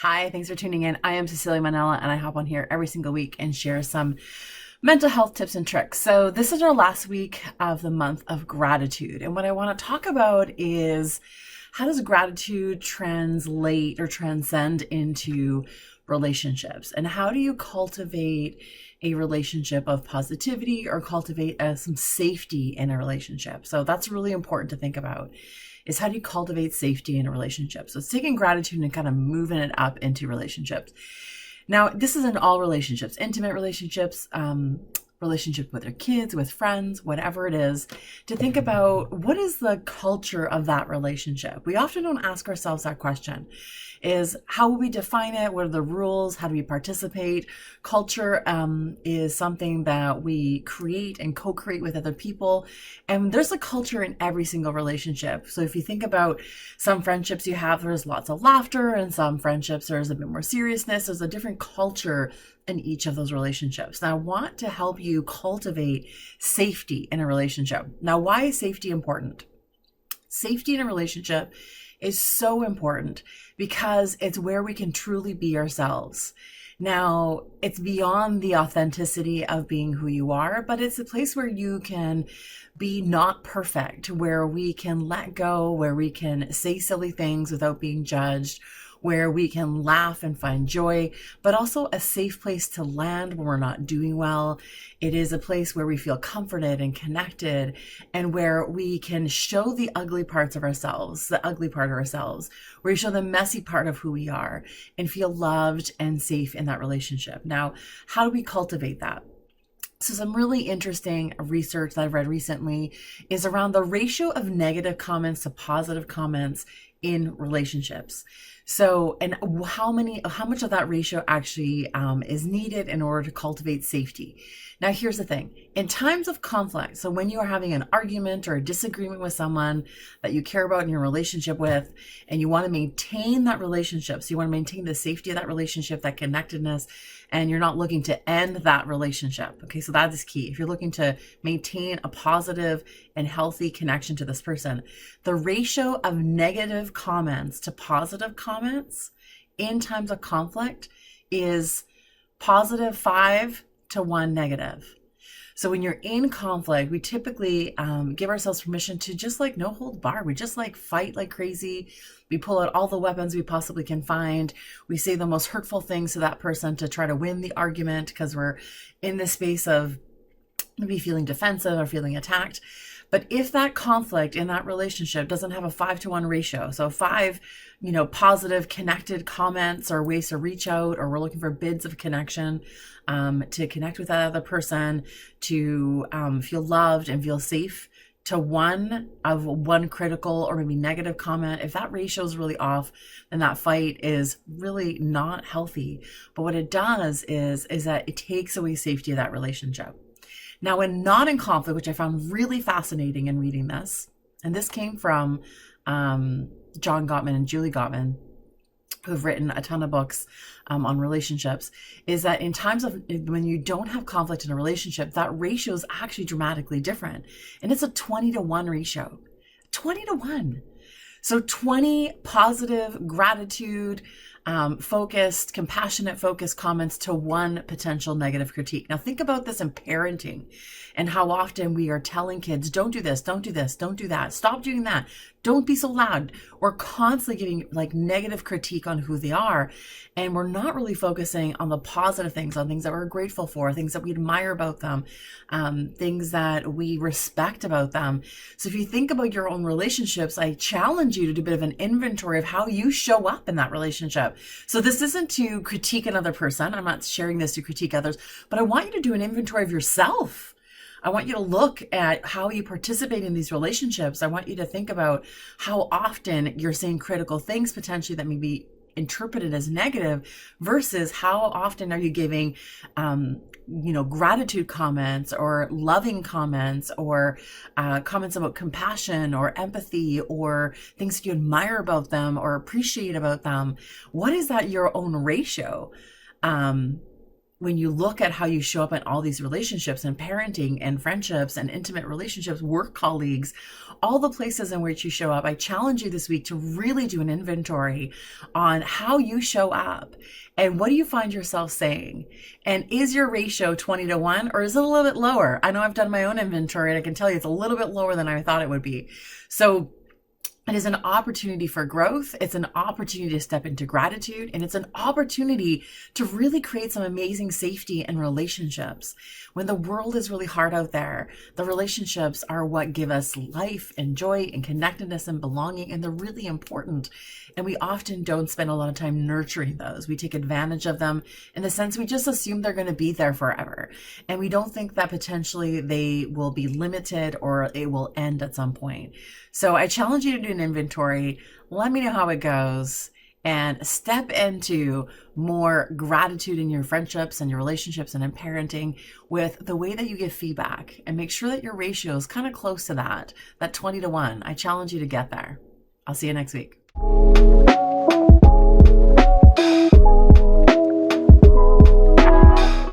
Hi, thanks for tuning in. I am Cecilia Manella, and I hop on here every single week and share some mental health tips and tricks. So, this is our last week of the month of gratitude. And what I want to talk about is how does gratitude translate or transcend into relationships? And how do you cultivate a relationship of positivity or cultivate some safety in a relationship? So, that's really important to think about is how do you cultivate safety in a relationship? So it's taking gratitude and kind of moving it up into relationships. Now, this is in all relationships, intimate relationships, relationship with your kids, with friends, whatever it is, to think about what is the culture of that relationship. We often don't ask ourselves that question. Is how will we define it? What are the rules? How do we participate? Culture is something that we create and co-create with other people. And there's a culture in every single relationship. So if you think about some friendships you have, there's lots of laughter, and some friendships there's a bit more seriousness. There's a different culture in each of those relationships. Now, I want to help you cultivate safety in a relationship. Now, why is safety important? Safety in a relationship is so important because it's where we can truly be ourselves. Now, it's beyond the authenticity of being who you are, but it's a place where you can be not perfect, where we can let go, where we can say silly things without being judged, where we can laugh and find joy, but also a safe place to land when we're not doing well. It is a place where we feel comforted and connected, and where we can show the ugly parts of ourselves, the ugly part of ourselves, where we show the messy part of who we are and feel loved and safe in that relationship. Now, how do we cultivate that? So some really interesting research that I've read recently is around the ratio of negative comments to positive comments in relationships. So, and how much of that ratio actually is needed in order to cultivate safety? Now, here's the thing. In times of conflict, so when you are having an argument or a disagreement with someone that you care about in your relationship with, and you want to maintain that relationship, so you want to maintain the safety of that relationship, that connectedness, and you're not looking to end that relationship. Okay, so that is key. If you're looking to maintain a positive and healthy connection to this person, the ratio of negative comments to positive comments in times of conflict is positive 5 to 1 negative. So when you're in conflict, we typically give ourselves permission to just like no hold bar. We just like fight like crazy. We pull out all the weapons we possibly can find. We say the most hurtful things to that person to try to win the argument because we're in the space of maybe feeling defensive or feeling attacked. But if that conflict in that relationship doesn't have a 5 to 1 ratio, so 5, positive connected comments or ways to reach out, or we're looking for bids of connection to connect with that other person, to feel loved and feel safe, to one critical or maybe negative comment, if that ratio is really off, then that fight is really not healthy. But what it does is that it takes away safety of that relationship. Now, when not in conflict, which I found really fascinating in reading this, and this came from John Gottman and Julie Gottman, who have written a ton of books on relationships, is that in times of when you don't have conflict in a relationship, that ratio is actually dramatically different. And it's a 20 to 1 ratio. 20 to 1. So 20 positive, gratitude, focused, compassionate, focused comments to 1 potential negative critique. Now think about this in parenting and how often we are telling kids, don't do this, don't do this, don't do that, stop doing that, don't be so loud. We're constantly giving like negative critique on who they are. And we're not really focusing on the positive things, on things that we're grateful for, things that we admire about them, things that we respect about them. So if you think about your own relationships, I challenge you to do a bit of an inventory of how you show up in that relationship. So this isn't to critique another person. I'm not sharing this to critique others, but I want you to do an inventory of yourself. I want you to look at how you participate in these relationships. I want you to think about how often you're saying critical things potentially that may be interpreted as negative versus how often are you giving gratitude comments or loving comments or comments about compassion or empathy or things you admire about them or appreciate about them. What is that your own ratio? when you look at how you show up in all these relationships and parenting and friendships and intimate relationships, work colleagues, all the places in which you show up, I challenge you this week to really do an inventory on how you show up and what do you find yourself saying? And is your ratio 20-1 or is it a little bit lower? I know I've done my own inventory and I can tell you it's a little bit lower than I thought it would be. So it is an opportunity for growth. It's an opportunity to step into gratitude, and it's an opportunity to really create some amazing safety in relationships. When the world is really hard out there, the relationships are what give us life and joy and connectedness and belonging, and they're really important. And we often don't spend a lot of time nurturing those. We take advantage of them in the sense we just assume they're going to be there forever. And we don't think that potentially they will be limited or it will end at some point. So I challenge you to do an inventory. Let me know how it goes and step into more gratitude in your friendships and your relationships and in parenting with the way that you give feedback, and make sure that your ratio is kind of close to that 20-1. I challenge you to get there. I'll see you next week.